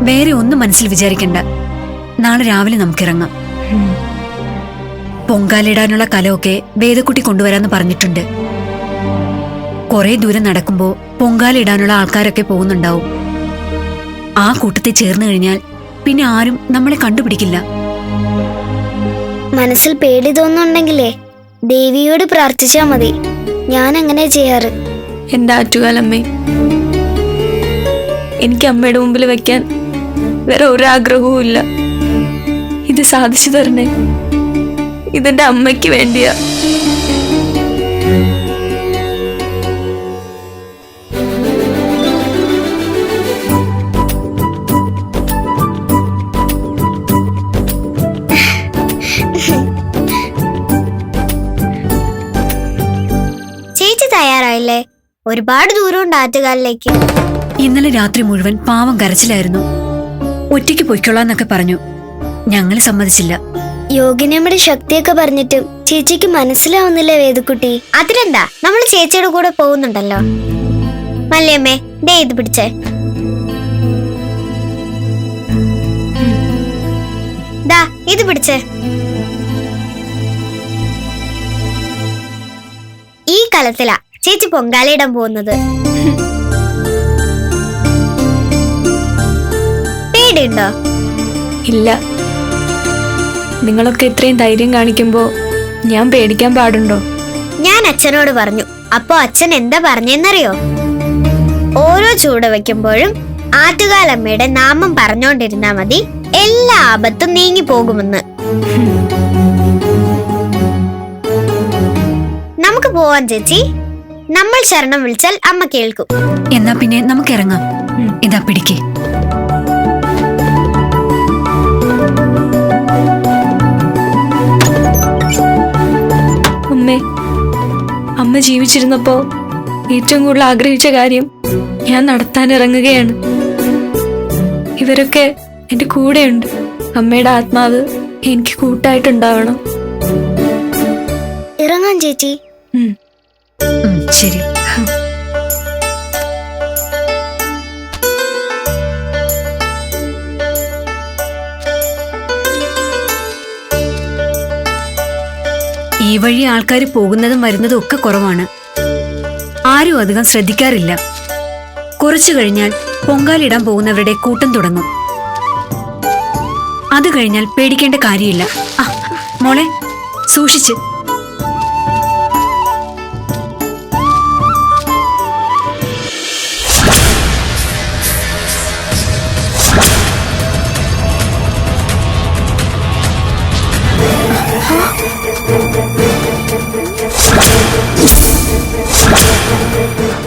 വേറെ ഒന്നും മനസ്സിൽ വിചാരിക്കണ്ട. നാളെ രാവിലെ നമുക്കിറങ്ങാം. പൊങ്കാലിടാനുള്ള കലമൊക്കെ വേദക്കുട്ടി കൊണ്ടുവരാന്ന് പറഞ്ഞിട്ടുണ്ട്. കുറെ ദൂരം നടക്കുമ്പോ പൊങ്കാലിടാനുള്ള ആൾക്കാരൊക്കെ പോകുന്നുണ്ടാവും. ആ കൂട്ടത്തിൽ ചേർന്ന് കഴിഞ്ഞാൽ പിന്നെ ആരും നമ്മളെ കണ്ടുപിടിക്കില്ല. മനസ്സിൽ പേടി തോന്നുന്നുണ്ടെങ്കിലേ ദേവിയോട് പ്രാർത്ഥിച്ചാ മതി. ഞാൻ അങ്ങനെ ചെയ്യാറ്. എന്റെ ആറ്റുകാലമ്മേ, എനിക്ക് അമ്മയുടെ മുമ്പിൽ വെക്കാൻ വേറെ ഒരാഗ്രഹവും ഇല്ല. ഇത് സാധിച്ചു തരണേ. ഇതെന്റെ അമ്മയ്ക്ക് വേണ്ടിയാ. ചേച്ചി തയ്യാറായില്ലേ? ഒരുപാട് ദൂരമുണ്ട് ആറ്റുകാലിലേക്ക്. ഇന്നലെ രാത്രി മുഴുവൻ പാവം കരച്ചിലായിരുന്നു. ഒറ്റയ്ക്ക് പൊയ്ക്കൊള്ളാന്നൊക്കെ പറഞ്ഞു. ഞങ്ങൾ സമ്മതിച്ചില്ല. യോഗിനിയമ്മയുടെ ശക്തിയൊക്കെ പറഞ്ഞിട്ടും ചേച്ചിക്ക് മനസ്സിലാവുന്നില്ലേ വേദക്കുട്ടി? അതിലെന്താ, നമ്മൾ ചേച്ചിയുടെ കൂടെ പോകുന്നുണ്ടല്ലോ. മല്ലിയമ്മേ, ദേ ഇത് പിടിച്ചേ. ദാ ഇത് പിടിച്ചേ. ഈ കലത്തിലാ ചേച്ചി പൊങ്കാലയിടാൻ പോകുന്നത്. പേടിയുണ്ടോ? ഇല്ല. നിങ്ങളൊക്കെ ഇത്രയും ധൈര്യം കാണിക്കുമ്പോ ഞാൻ പേടിക്കാൻ പാടുണ്ടോ? ഞാൻ അച്ഛനോട് പറഞ്ഞു. അപ്പൊ അച്ഛൻ എന്താ പറഞ്ഞെന്നറിയോ? ഓരോ ചൂട് വെക്കുമ്പോഴും ആറ്റുകാലമ്മയുടെ നാമം പറഞ്ഞോണ്ടിരുന്നാ മതി, എല്ലാ ആപത്തും നീങ്ങി പോകുമെന്ന്. നമുക്ക് പോവാൻ ചേച്ചി. നമ്മൾ ശരണം വിളിച്ചാൽ അമ്മ കേൾക്കും. എന്നാ പിന്നെ നമുക്കിറങ്ങാം. ഇതാ പിടിക്കേ. അമ്മേ, അമ്മ ജീവിച്ചിരുന്നപ്പോ ഏറ്റവും കൂടുതൽ ആഗ്രഹിച്ച കാര്യം ഞാൻ നടത്താനിറങ്ങുകയാണ്. ഇവരൊക്കെ എന്റെ കൂടെയുണ്ട്. അമ്മയുടെ ആത്മാവ് എനിക്ക് കൂട്ടായിട്ടുണ്ടാവണം. ഇറങ്ങാൻ ചേച്ചി. ശരി. ഈ വഴി ആൾക്കാർ പോകുന്നതും വരുന്നതും ഒക്കെ കുറവാണ്. ആരും അധികം ശ്രദ്ധിക്കാറില്ല. കുറച്ചു കഴിഞ്ഞാൽ പൊങ്കാലിടാൻ പോകുന്നവരുടെ കൂട്ടം തുടങ്ങും. അത് കഴിഞ്ഞാൽ പേടിക്കേണ്ട കാര്യമില്ല. മോളെ, സൂക്ഷിച്ച്.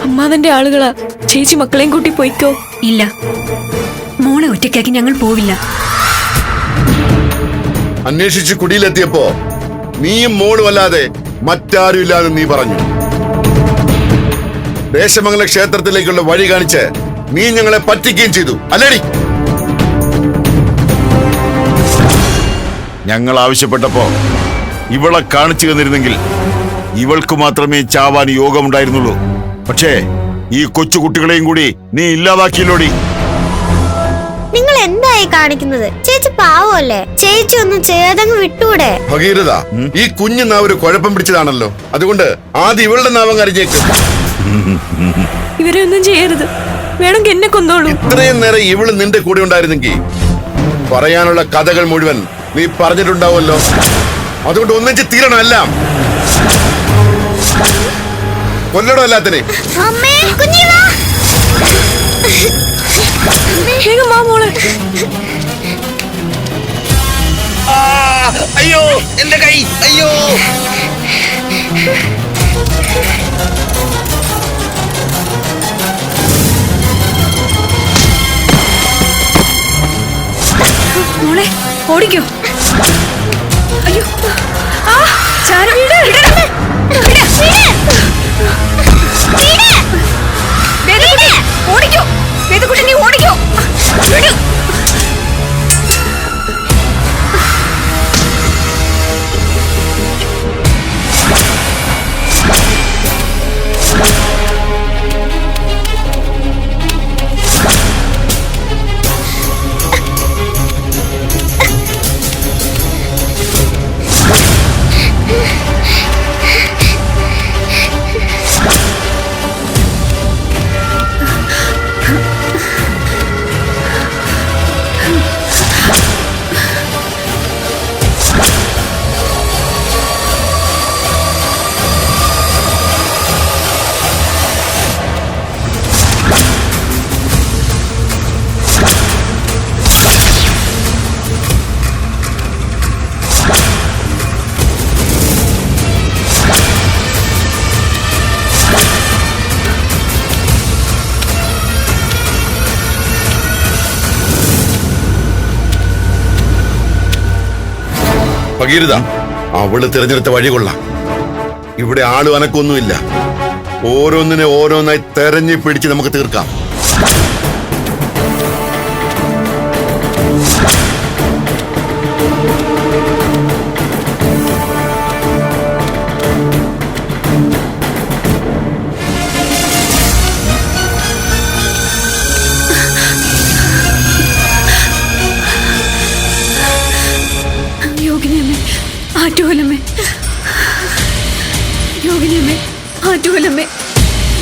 അമ്മാവന്റെ ആളുകളാ. ചേച്ചി മക്കളെയും കൂട്ടി പോയിക്കോ. ഇല്ല, മോളെ ഒറ്റയ്ക്കാക്കി ഞങ്ങൾ പോവില്ല. അന്വേഷിച്ച് കുടിയിലെത്തിയപ്പോ നീയും മോളും അല്ലാതെ മറ്റാരും ഇല്ലാതെ നീ പറഞ്ഞു. ദേശമംഗല ക്ഷേത്രത്തിലേക്കുള്ള വഴി കാണിച്ച് നീ ഞങ്ങളെ പറ്റിക്കുകയും ചെയ്തു, അല്ലേടി? ഞങ്ങൾ ആവശ്യപ്പെട്ടപ്പോ ഇവളെ കാണിച്ചു തന്നിരുന്നെങ്കിൽ ഇവൾക്ക് മാത്രമേ ചാവാൻ യോഗമുണ്ടായിരുന്നുള്ളൂ. പക്ഷേ ഈ കൊച്ചു കുട്ടികളെയും കൂടി നീ ഇല്ലാതാക്കിയല്ലോടി. നിങ്ങൾ എന്തായി കാണിക്കുന്നത്? ചേച്ചി പാവല്ലേ? ചേച്ചി ഒന്നും ചെയ്തങ്ങ് വിട്ടൂടെ? ഭഗീരഥ, ഈ കുഞ്ഞു നാവ് ഒരു കുഴപ്പം പിടിച്ചതാണല്ലോ. അതുകൊണ്ട് ആദ്യം ഇവളുടെ നാവം അറിഞ്ഞേക്ക്. ഇവരെ ഒന്നും ചെയ്യരുത്. വേണമെങ്കിൽ എന്നെ കൊന്നോളൂ. ഇത്രയും നേരം ഇവള് നിന്റെ കൂടെ ഉണ്ടായിരുന്നെങ്കിൽ പറയാനുള്ള കഥകൾ മുഴുവൻ നീ പറഞ്ഞിട്ടുണ്ടാവുമല്ലോ. അതുകൊണ്ട് ഒന്നിച്ച് തീരണം എല്ലാം. കൊല്ലടോ എല്ലാത്തിനെ. അയ്യോ, എന്റെ കൈ, അയ്യോ. മോളെ, ഓടിക്കോ. അയ്യോ, ഓടിക്കോ. വേദക്കുട്ടി, നീ ഓടിക്കോ. ഭഗീരഥ, അവള് തിരഞ്ഞെടുത്ത വഴി കൊള്ളാം. ഇവിടെ ആളും അനക്കൊന്നുമില്ല. ഓരോന്നിനെ ഓരോന്നായി തെരഞ്ഞു പിടിച്ച് നമുക്ക് തീർക്കാം. യോഗിനിയമ്മേ, ആറ്റുകൊലമ്മേ, യോഗിനിയമ്മേ, ആറ്റുകൊലമ്മേ,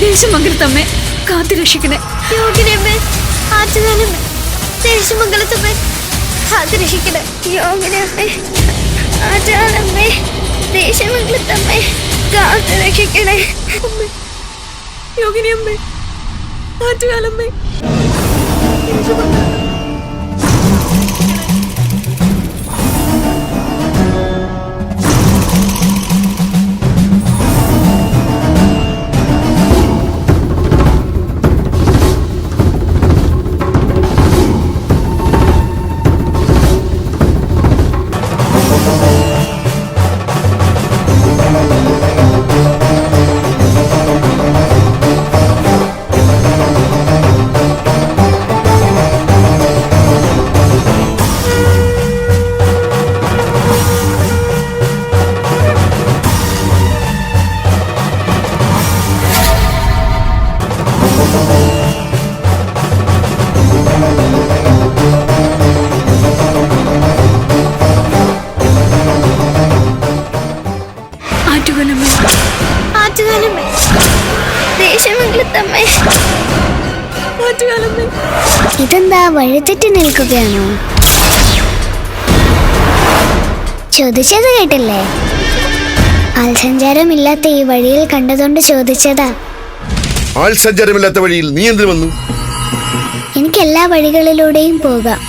ദേശമംഗലത്തമ്മേ, കാത്തുരക്ഷിക്കണേ. യോഗിനിയമ്മേ, ആറ്റുകാലമ്മേ, ദേശമംഗലത്തമ്മേ, കാത്തുരക്ഷിക്കണേ. യോഗിനിയമ്മേ, ആറ്റുകാലമ്മേ, ദേശമംഗലത്തമ്മേ, കാത്തുരക്ഷിക്കണേ. യോഗിനിയമ്മേ, ആറ്റുകാലമ്മേ. ആറ്റുകൊലമ്മേ, ആറ്റുകാലമ്മേ, ദേശമംഗലത്തമ്മേ, ആറ്റുകാലമ്മേ. ഇതെന്താ വഴിതെറ്റി നിൽക്കുകയാണോ? ചോദിച്ചത് കേട്ടില്ലേ? ആൾസഞ്ചാരമില്ലാത്ത ഈ വഴിയിൽ കണ്ടതുകൊണ്ട് ചോദിച്ചതാ. ആൾ സഞ്ചാരമില്ലാത്ത വഴിയിൽ നീ എന്തിനു വന്നു? എനിക്ക് എല്ലാ വഴികളിലൂടെയും പോകാം.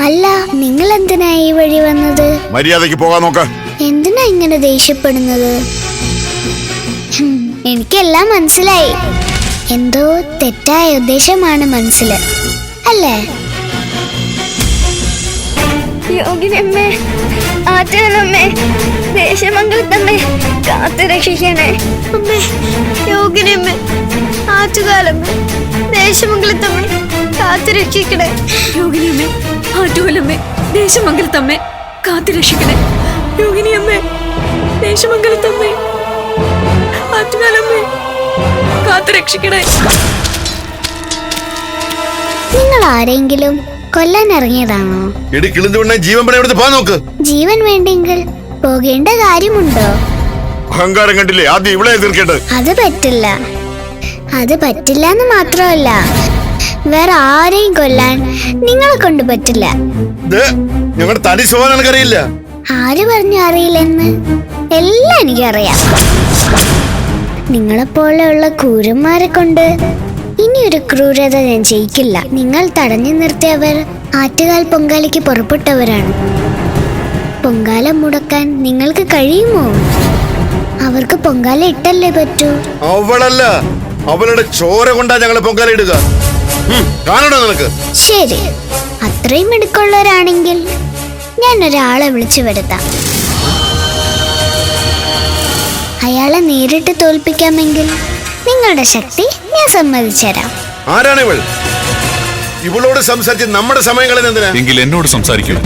അല്ല, നിങ്ങൾ എന്തിനാ ഈ വഴി വന്നത്? മര്യാദയ്ക്ക് പോകാൻ നോക്ക. എന്തിനാ ഇങ്ങനെ ദേഷ്യപ്പെടുന്നത്? എനിക്കെല്ലാം മനസ്സിലായി. എന്തോ തെറ്റായ ഉദ്ദേശമാണ് മനസ്സിൽ, അല്ലേ? യോഗിനിയമ്മേ, ആറ്റുകാലമ്മേ, ദേശമംഗലത്തമ്മേ, കാത്തുരക്ഷിക്കണേ. അമ്മേ, യോഗിനിയമ്മേ, ആറ്റുകാലമ്മേ, ദേശമംഗലത്തമ്മേ, കാത്തുരക്ഷിക്കണേ. യോഗിനിയമ്മേ, ആറ്റുകൊലമ്മേ, ദേശമംഗലത്തമ്മേ, കാത്തുരക്ഷിക്കണേ. യോഗിനിയമ്മേ, ദേശമംഗലത്തമ്മേ, ആറ്റുകാലമ്മേ, കാത്തുരക്ഷിക്കണേ. നിങ്ങൾ ആരെങ്കിലും കൊല്ലാൻ ഇറങ്ങിയതാണോ? എടി കിളിന്തുകൊണ്ട ജീവൻ പണി എടുത്ത് പോകാൻ നോക്ക്. ജീവൻ വേണ്ടെങ്കിൽ പോകേണ്ട കാര്യമുണ്ടോ? അഹങ്കാരം കണ്ടില്ലേ? ആദ്യം ഇവിടെ തീർക്കേണ്ടത്. അത് പറ്റില്ല. അത് പറ്റില്ല എന്ന് മാത്രമല്ല, വേറെ ആരെയും കൊല്ലാൻ നിങ്ങളെ കൊണ്ട് പറ്റില്ല. ഞങ്ങളുടെ തനി സ്വഭാവം എനിക്കറിയില്ല. ആര് പറഞ്ഞു അറിയില്ലെന്ന്? എല്ലാം എനിക്കറിയാം. നിങ്ങളെപ്പോലെയുള്ള ക്രൂരന്മാരെ കൊണ്ട് ഇനിയൊരു ക്രൂരത ഞാൻ ചെയ്യിക്കില്ല. നിങ്ങൾ തടഞ്ഞു നിർത്തിയവർ ആറ്റുകാൽ പൊങ്കാലയ്ക്ക് പുറപ്പെട്ടവരാണ്. പൊങ്കാല മുടക്കാൻ നിങ്ങൾക്ക് കഴിയുമോ? അവർക്ക് പൊങ്കാല ഇട്ടല്ലേ പറ്റൂ. അവളല്ല, അവളുടെ ചോര കൊണ്ടാ ഞങ്ങളെ പൊങ്കാല ഇടുക. കാണണോ നിനക്ക്? ശരി, അത്രയും മിടുക്കുള്ളവരാണെങ്കിൽ ഞാൻ ഒരാളെ വിളിച്ചു വരുത്താം. അയാളെ നേരിട്ട് തോൽപ്പിക്കാമെങ്കിൽ നിങ്ങളുടെ ശക്തി ഞാൻ സമ്മതിച്ചുതരാം. ആരാണ് ഇവൾ? ഇവളോട് സംസാരിച്ച് നമ്മുടെ സമയങ്ങളിൽ എന്തിനാ? എങ്കിൽ എന്നോട് സംസാരിക്കൂ.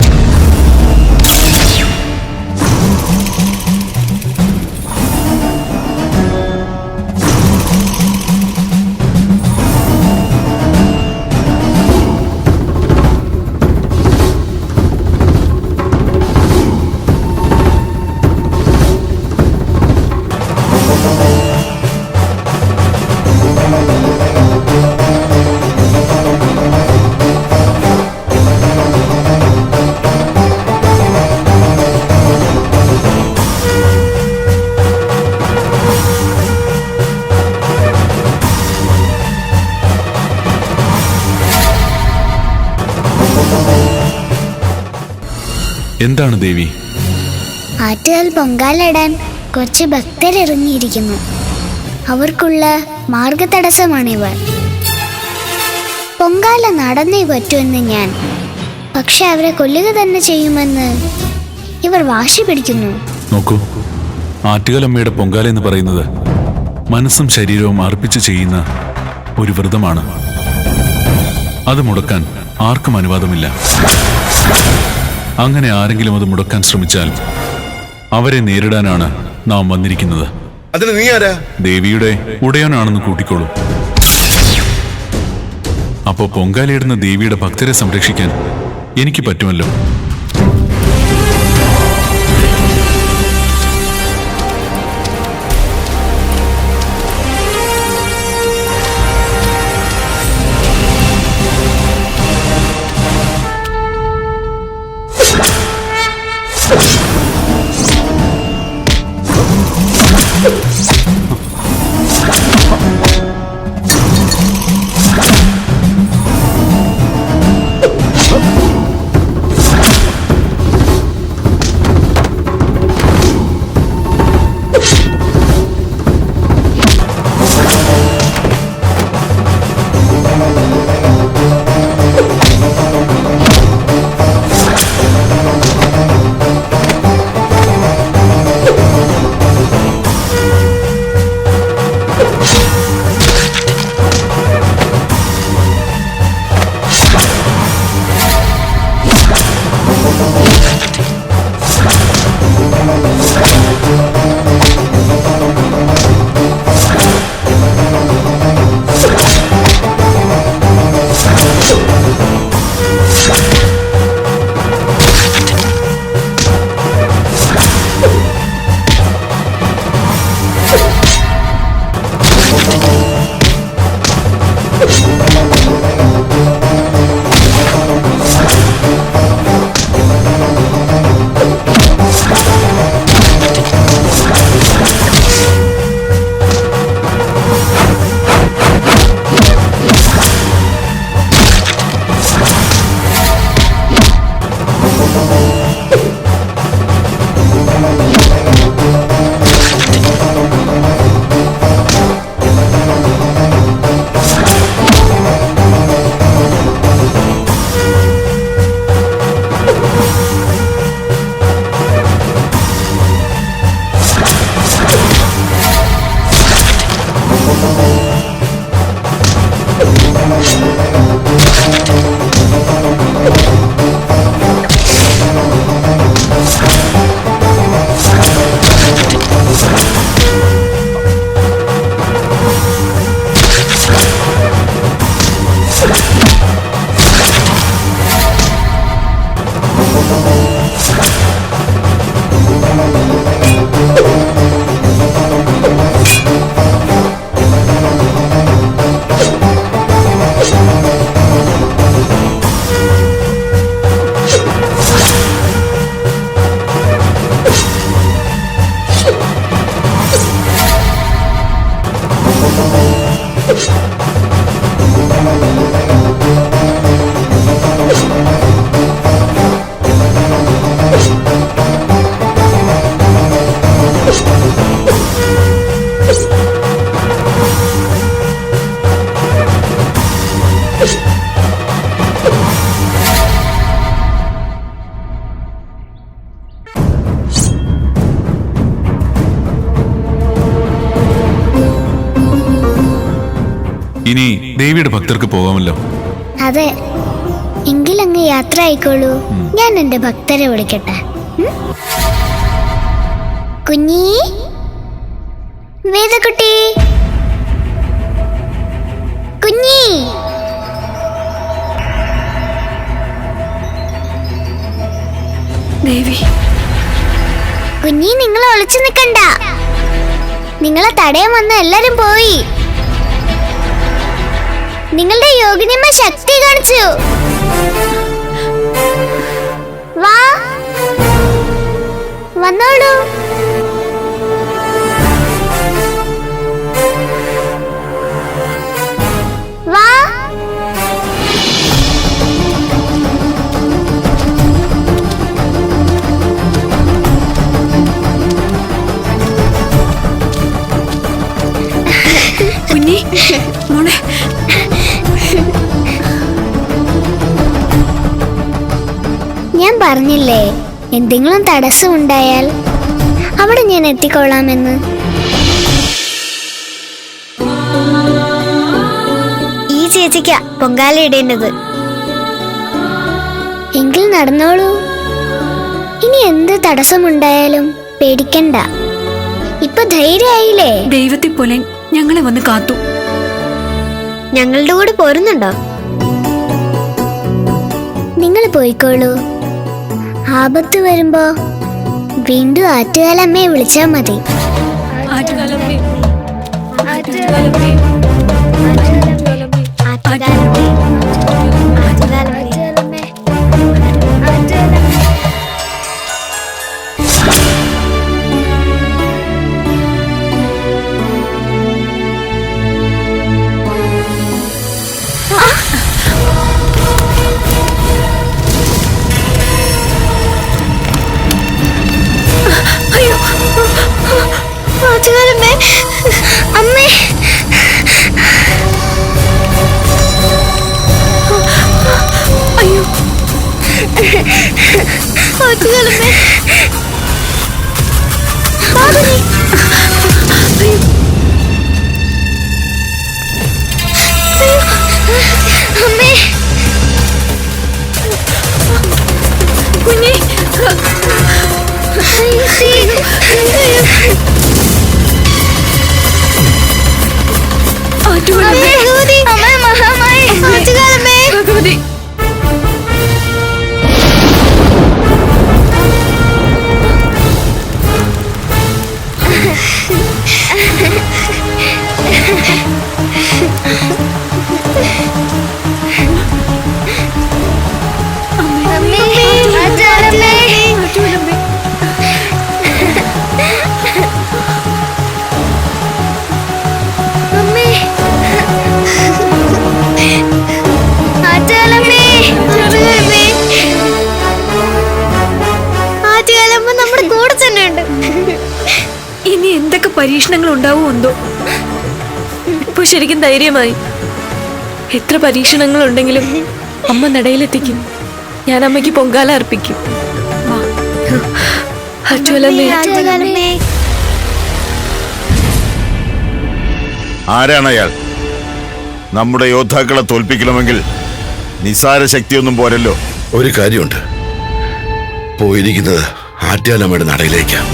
എന്താണ് ദേവി? ആറ്റുകാൽ പൊങ്കാലിടാൻ കുറച്ച് ഭക്തരിറങ്ങിയിരിക്കുന്നു. അവർക്കുള്ള മാർഗതടസ്സമാണിവർ. പൊങ്കാല നടന്നേ പറ്റുമെന്ന് ഞാൻ, പക്ഷെ അവരെ കൊല്ലുക തന്നെ ചെയ്യുമെന്ന് ഇവർ വാശി പിടിക്കുന്നു. നോക്കൂ, ആറ്റുകാലമ്മയുടെ പൊങ്കാല എന്ന് പറയുന്നത് മനസ്സും ശരീരവും അർപ്പിച്ച് ചെയ്യുന്ന ഒരു വ്രതമാണ്. അത് മുടക്കാൻ ആർക്കും അനുവാദമില്ല. അങ്ങനെ ആരെങ്കിലും അത് മുടക്കാൻ ശ്രമിച്ചാൽ അവരെ നേരിടാനാണ് നാം വന്നിരിക്കുന്നത്. അതിന് നീ ആരാ? ദേവിയുടെ ഉടയനാണെന്ന് കൂട്ടിക്കോളൂ. അപ്പോ പൊങ്കാലയിടുന്ന ദേവിയുടെ ഭക്തരെ സംരക്ഷിക്കാൻ എനിക്ക് പറ്റുമല്ലോ. ഇനി ദേവിയുടെ ഭക്തർക്ക് പോകാമല്ലോ. അതെ, എങ്കിലങ്ങ് യാത്ര ആയിക്കോളൂ. ഞാൻ എന്റെ ഭക്തരെ വിളിക്കട്ടെ. കുഞ്ഞി, വേദക്കുട്ടി, കുഞ്ഞി. ദേവി, കുഞ്ഞി, നിങ്ങൾ ഒളിച്ചു നിൽക്കണ്ട. നിങ്ങളെ തടയാൻ വന്ന എല്ലാരും പോയി. നിങ്ങളുടെ യോഗിനിയമ്മ ശക്തി കാണിച്ചു. വാ, വന്നോളൂ. വാ. കുഞ്ഞി, മോളെ. ഞാൻ പറഞ്ഞില്ലേ, എന്തെങ്കിലും തടസ്സമുണ്ടായാൽ അവിടെ ഞാൻ എത്തിക്കൊള്ളാമെന്ന്. ഈ ചേച്ചിക്കാ പൊങ്കാല ഇടേണ്ടത്. എങ്കിൽ നടന്നോളൂ. ഇനി എന്ത് തടസ്സമുണ്ടായാലും പേടിക്കണ്ട. ഇപ്പൊ ധൈര്യമായില്ലേ? ദൈവത്തെ പോലെ ഞങ്ങളെ വന്ന് കാത്തു. ഞങ്ങളുടെ കൂടെ പോരുന്നുണ്ടോ? നിങ്ങൾ പോയിക്കോളൂ. ആപത്ത് വരുമ്പോ വീണ്ടും ആറ്റുകാലമ്മയെ വിളിച്ചാ മതി. ആറ്റുകാലമ്മേ, ആറ്റുകാലമ്മേ, ആറ്റുകാലമ്മേ, ആറ്റുകാലമ്മേ. ആറ്റുകാലമ്മേ, അമ്മേ. അയ്യോ, ആറ്റുകാലമ്മേ. പാവനി. അമ്മേ. കുഞ്ഞേ, ആറ്റുകാലമ്മേ, അമ്മേ മഹാമായി. ആറ്റുകാലമ്മേ. ഭഗവതി. അമ്മേ. ആറ്റുകാലമ്മേ. ആറ്റുകാലമ്മേ. അമ്മേ. ആറ്റുകാലമ്മേ. ആറ്റുകാലമ്മേ. ആറ്റുകാലമ്മ നമ്മുടെ കൂടെ തന്നെ ഉണ്ട്. ഇനി എന്തൊക്കെ പരീക്ഷണങ്ങൾ ഉണ്ടാവുമോ എന്തോ. ഇപ്പൊ ശരിക്കും ധൈര്യമായി. എത്ര പരീക്ഷണങ്ങളുണ്ടെങ്കിലും അമ്മ നടയിലെത്തിക്കും. ഞാൻ അമ്മയ്ക്ക് പൊങ്കാല അർപ്പിക്കും. ആറ്റുകാലമ്മേ, ആറ്റുകാലമ്മേ. ആരാണ് അയാൾ? നമ്മുടെ യോദ്ധാക്കളെ തോൽപ്പിക്കണമെങ്കിൽ നിസാര ശക്തിയൊന്നും പോരല്ലോ. ഒരു കാര്യമുണ്ട്, പോയിരിക്കുന്നത് ആറ്റുകാലമ്മയുടെ നടയിലേക്കാണ്.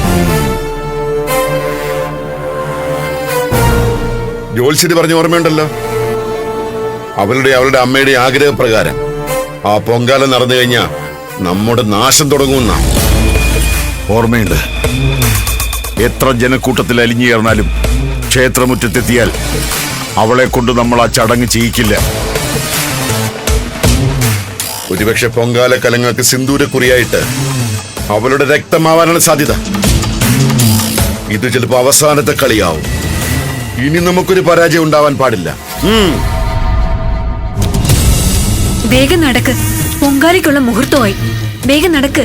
ജോത്സ്യര് പറഞ്ഞ ഓർമ്മയുണ്ടല്ലോ, അവളുടെ അമ്മയുടെ ആഗ്രഹപ്രകാരം ആ പൊങ്കാല നടന്നു കഴിഞ്ഞാ നമ്മുടെ നാശം തുടങ്ങുന്ന. ഓർമ്മയുണ്ട്. എത്ര ജനക്കൂട്ടത്തിൽ അലിഞ്ഞു ചേർന്നാലും ക്ഷേത്രമുറ്റത്തെത്തിയാൽ അവളെ കൊണ്ട് നമ്മൾ ആ ചടങ്ങ് ചെയ്യിക്കില്ല. ഒരുപക്ഷെ പൊങ്കാല കലങ്ങൾക്ക് സിന്ദൂരക്കുറിയായിട്ട് അവളുടെ രക്തമാവാനാണ് സാധ്യത. ഇത് ചിലപ്പോ അവസാനത്തെ കളിയാവും. ഇനി നമുക്കൊരു പരാജയം ഉണ്ടാവാൻ പാടില്ല. വേഗം നടക്ക്. പൊങ്കാലയ്ക്കുള്ള മുഹൂർത്തമായി. വേഗം നടക്ക്.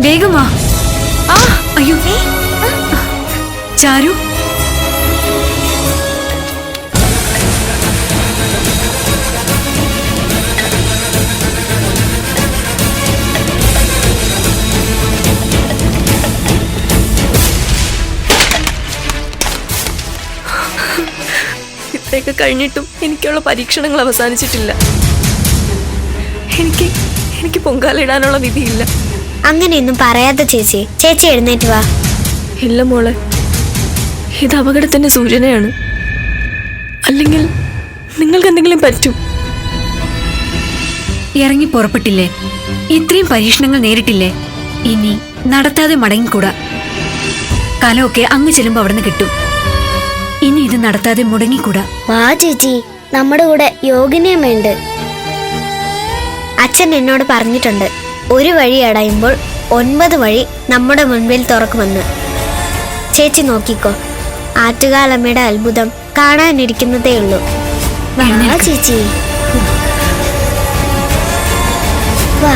വേഗം വാ. അയ്യോ, ചാരു. ഇത്രയൊക്കെ കഴിഞ്ഞിട്ടും എനിക്കുള്ള പരീക്ഷണങ്ങൾ അവസാനിച്ചിട്ടില്ല. എനിക്ക് പൊങ്കാല ഇടാനുള്ള വിധിയില്ല. അങ്ങനെയൊന്നും പറയാതെ ചേച്ചി. ചേച്ചി എഴുന്നേറ്റ് വാ. ഇല്ല മോളെ, ഇത് അപകടത്തിന്റെ സൂചനയാണ്. അല്ലെങ്കിൽ നിങ്ങൾക്ക് എന്തെങ്കിലും പറ്റും. ഇറങ്ങി പുറപ്പെട്ടില്ലേ? ഇത്രയും പരീക്ഷണങ്ങൾ നേരിട്ടില്ലേ? ഇനി നടത്താതെ മടങ്ങിക്കൂടാ. കലമൊക്കെ അങ്ങ് ചെല്ലുമ്പോ അവിടുന്ന് കിട്ടും. ഇനി ഇത് നടത്താതെ മുടങ്ങിക്കൂടാ. വാ ചേച്ചി, നമ്മുടെ കൂടെ യോഗിനിയമ്മയുണ്ട്. അച്ഛൻ എന്നോട് പറഞ്ഞിട്ടുണ്ട്, ഒരു വഴി അടയുമ്പോൾ 9 വഴി നമ്മുടെ മുൻപിൽ തുറക്കുമെന്ന്. ചേച്ചി നോക്കിക്കോ, ആറ്റുകാലമ്മയുടെ അത്ഭുതം കാണാനിരിക്കുന്നതേ ഉള്ളൂ. വാ ചേച്ചി, വാ.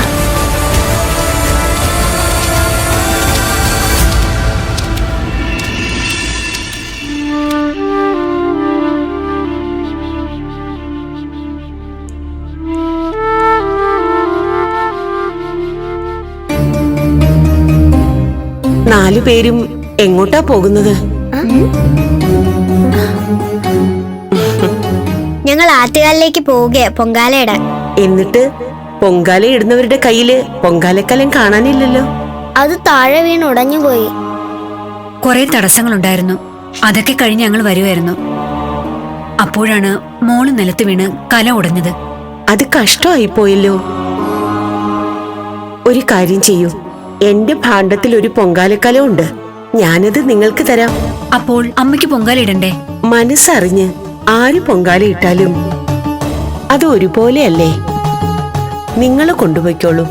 4 പേരും എങ്ങോട്ടാ പോകുന്നത്? ഞങ്ങൾ ആറ്റുകാലിലേക്ക് പോവുകയാ പൊങ്കാലയിടാൻ. എന്നിട്ട് പൊങ്കാല ഇടുന്നവരുടെ കയ്യില് പൊങ്കാലക്കലം കാണാനില്ലല്ലോ. അത് താഴെ വീണ് ഉടഞ്ഞുപോയി. കുറെ തടസ്സങ്ങളുണ്ടായിരുന്നു. അതൊക്കെ കഴിഞ്ഞ് ഞങ്ങൾ വരുമായിരുന്നു. അപ്പോഴാണ് മോള് നിലത്ത് വീണ് കല ഉടഞ്ഞത്. അത് കഷ്ടമായി പോയല്ലോ. ഒരു കാര്യം ചെയ്യൂ, എന്റെ ഭാണ്ഡത്തിൽ ഒരു പൊങ്കാലക്കല ഉണ്ട്. ഞാനത് നിങ്ങൾക്ക് തരാം. അപ്പോൾ അമ്മയ്ക്ക് പൊങ്കാല ഇടണ്ടേ? മനസ്സറിഞ്ഞ് ആര് പൊങ്കാല ഇട്ടാലും അത് ഒരുപോലെയല്ലേ. നിങ്ങൾ കൊണ്ടുപോയിക്കോളൂ.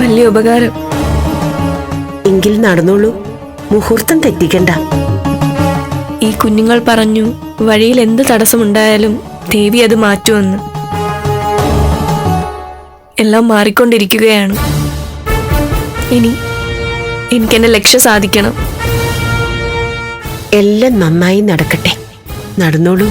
വലിയ ഉപകാരം. എങ്കിൽ നടന്നോളൂ, മുഹൂർത്തം തെറ്റിക്കണ്ട. ഈ കുഞ്ഞുങ്ങൾ പറഞ്ഞു വഴിയിൽ എന്ത് തടസ്സമുണ്ടായാലും ദേവി അത് മാറ്റുമെന്ന്. എല്ലാം മാറിക്കൊണ്ടിരിക്കുകയാണ്. ഇനി എനിക്കെന്റെ ലക്ഷ്യം സാധിക്കണം. എല്ലാം നന്നായി നടക്കട്ടെ. നടന്നോളൂ.